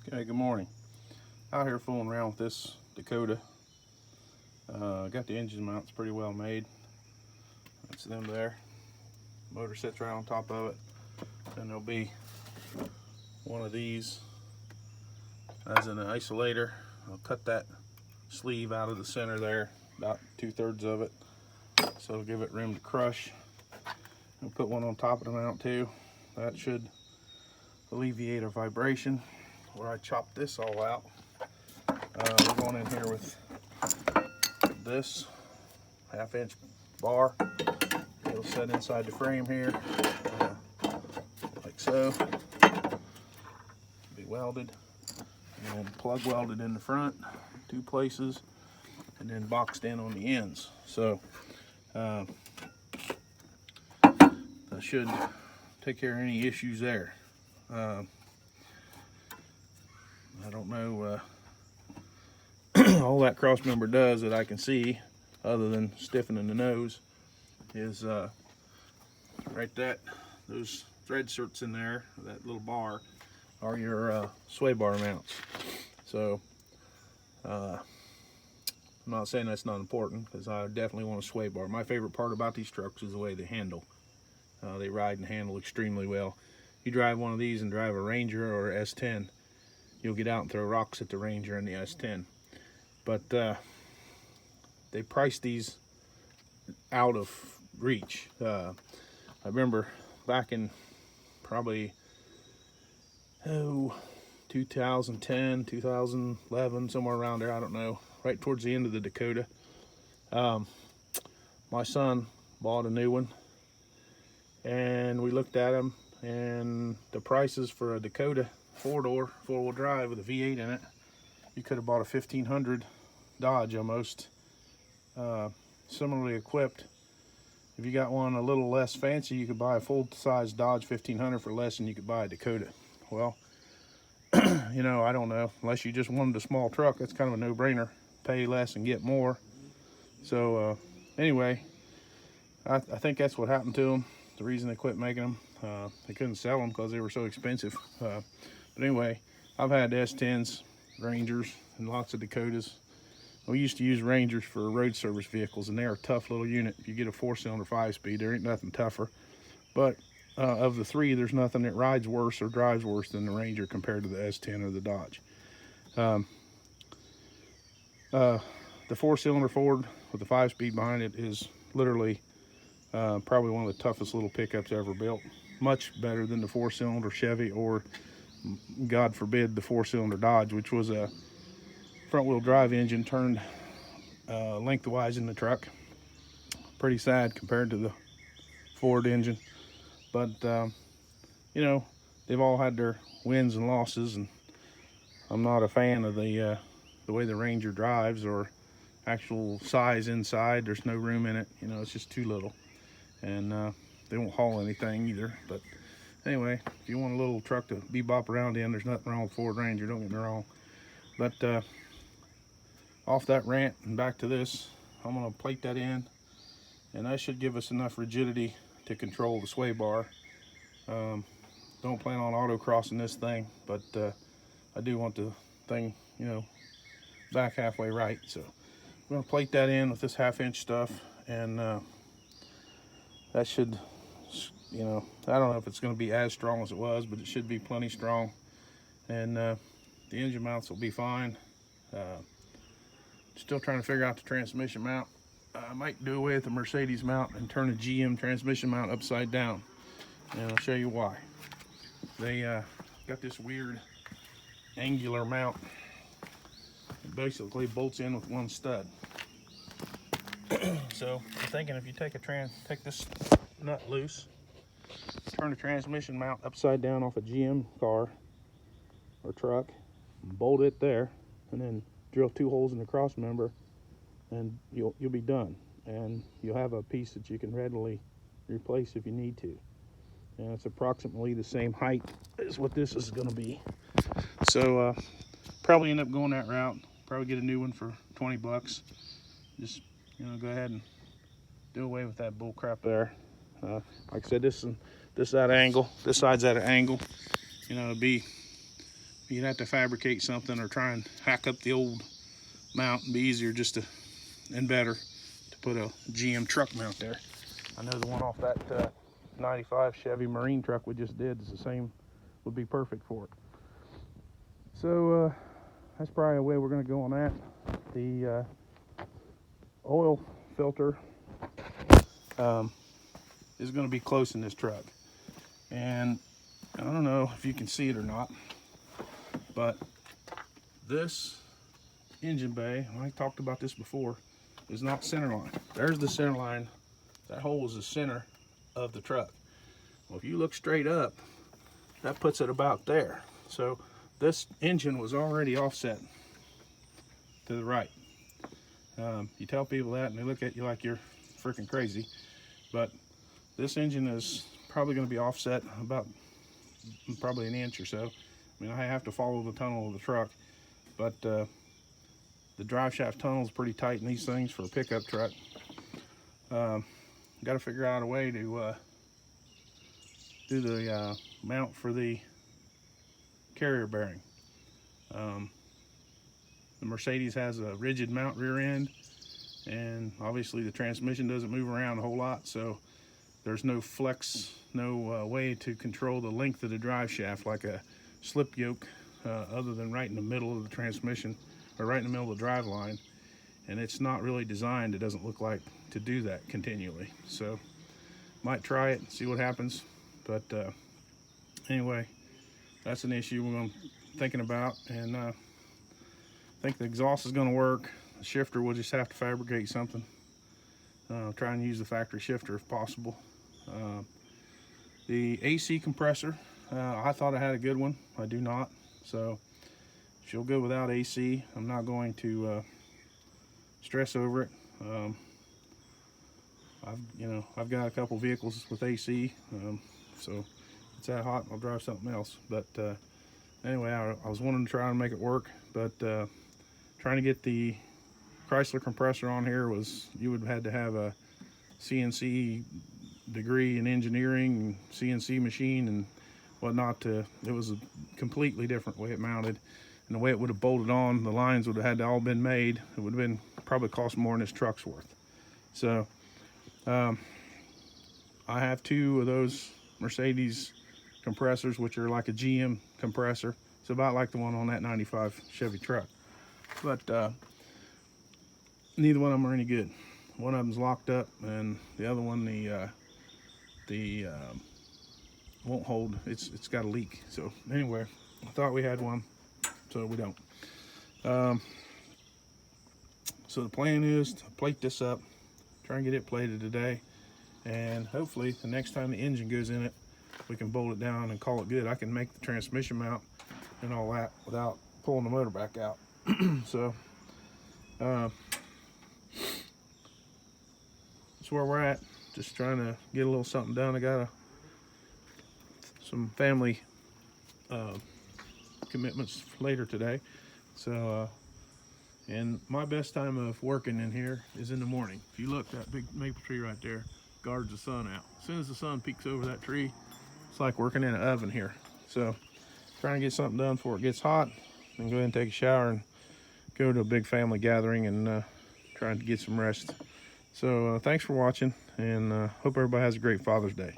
Okay, good morning. Out here fooling around with this Dakota. Got the engine mounts pretty well made. That's them there. Motor sits right on top of it. Then there'll be one of these as an isolator. I'll cut that sleeve out of the center there, about 2/3 of it, so it'll give it room to crush. I'll put one on top of the mount too. That should alleviate a vibration. Where I chop this all out, we're going in here with this 1/2-inch bar. It'll set inside the frame here, like so. Be welded and plug welded in the front, 2 places, and then boxed in on the ends. So that should take care of any issues there. I don't know, all that cross member does that I can see, other than stiffening the nose, is those thread certs in there, that little bar, are your sway bar mounts. So I'm not saying that's not important, because I definitely want a sway bar. My favorite part about these trucks is the way they handle. They ride and handle extremely well. You drive one of these and drive a Ranger or S10, you'll get out and throw rocks at the Ranger and the S10. But they price these out of reach. I remember back in probably 2010, 2011, somewhere around there, I don't know, right towards the end of the Dakota, my son bought a new one, and we looked at them, and the prices for a Dakota 4-door, 4-wheel drive with a V8 in it, you could have bought a 1500 Dodge almost, similarly equipped. If you got one a little less fancy, you could buy a full-size Dodge 1500 for less than you could buy a Dakota. Well, you know, I don't know, unless you just wanted a small truck, that's kind of a no-brainer. Pay less and get more. So anyway, I think that's what happened to them. The reason they quit making them, they couldn't sell them because they were so expensive. But anyway, I've had S10s, Rangers, and lots of Dakotas. We used to use Rangers for road service vehicles, and they're a tough little unit. If you get a 4-cylinder 5-speed, there ain't nothing tougher. But of the 3, there's nothing that rides worse or drives worse than the Ranger compared to the S10 or the Dodge. The 4-cylinder Ford with the 5-speed behind it is literally probably one of the toughest little pickups ever built. Much better than the 4-cylinder Chevy, or God forbid the 4-cylinder Dodge, which was a front-wheel drive engine turned lengthwise in the truck. Pretty sad compared to the Ford engine, but you know, they've all had their wins and losses, and I'm not a fan of the way the Ranger drives, or actual size inside. There's no room in it, you know, it's just too little, and they won't haul anything either. But anyway, if you want a little truck to bebop around in, there's nothing wrong with Ford Ranger, don't get me wrong. But off that rant and back to this, I'm going to plate that in, and that should give us enough rigidity to control the sway bar. Don't plan on auto-crossing this thing, but I do want the thing, you know, back halfway right. So I'm going to plate that in with this 1/2-inch stuff, and that should, you know, I don't know if it's going to be as strong as it was, but it should be plenty strong, and the engine mounts will be fine. Still trying to figure out the transmission mount. I might do away with the Mercedes mount and turn a GM transmission mount upside down, and I'll show you why. They got this weird angular mount. It basically bolts in with one stud. So I'm thinking, if you take this nut loose, turn the transmission mount upside down off a GM car or truck, bolt it there, and then drill 2 holes in the cross member, and you'll be done. And you'll have a piece that you can readily replace if you need to. And it's approximately the same height as what this is going to be. So probably end up going that route. Probably get a new one for 20 bucks. Just, you know, go ahead and do away with that bull crap there. Like I said, this at an angle, this side's at an angle. You know, it'd be you'd have to fabricate something or try and hack up the old mount and be easier just to, and better, to put a GM truck mount there. I know the one off that 95 Chevy Marine truck we just did is the same, would be perfect for it. So that's probably the way we're going to go on that. The oil filter is going to be close in this truck, and I don't know if you can see it or not, but this engine bay, I talked about this before, is not center line. There's the center line. That hole is the center of the truck. Well, if you look straight up, that puts it about there. So this engine was already offset to the right. You tell people that and they look at you like you're freaking crazy, but this engine is probably going to be offset about probably an inch or so. I mean, I have to follow the tunnel of the truck, but the drive shaft tunnel is pretty tight in these things for a pickup truck. Got to figure out a way to do the mount for the carrier bearing. The Mercedes has a rigid mount rear end, and obviously the transmission doesn't move around a whole lot, so there's no flex, no way to control the length of the drive shaft like a slip yoke, other than right in the middle of the transmission, or right in the middle of the drive line. And it's not really designed, it doesn't look like, to do that continually. So might try it and see what happens. But anyway, that's an issue we're thinking about, and I think the exhaust is going to work. The shifter, we'll just have to fabricate something. Try and use the factory shifter if possible. The AC compressor, I thought I had a good one. I do not, so she'll go without AC. I'm not going to stress over it. I've got a couple vehicles with AC, so if it's that hot, I'll drive something else. But anyway, I was wanting to try and make it work, but trying to get the Chrysler compressor on here was, you would have had to have a CNC degree in engineering and CNC machine and whatnot. It was a completely different way it mounted, and the way it would have bolted on, the lines would have had to all been made. It would have been probably cost more than this truck's worth. So I have two of those Mercedes compressors, which are like a GM compressor. It's about like the one on that 95 Chevy truck, but neither one of them are any good. One of them's locked up, and the other one, the won't hold. It's got a leak. So anyway, I thought we had one, so we don't. So the plan is to plate this up, try and get it plated today, and hopefully the next time the engine goes in it, we can bolt it down and call it good. I can make the transmission mount and all that without pulling the motor back out. So that's where we're at. Just trying to get a little something done. I got some family commitments later today, so and my best time of working in here is in the morning. If you look, that big maple tree right there guards the sun out. As soon as the sun peeks over that tree, it's like working in an oven here. So trying to get something done before it gets hot, and go ahead and take a shower and go to a big family gathering and trying to get some rest. So thanks for watching, and hope everybody has a great Father's Day.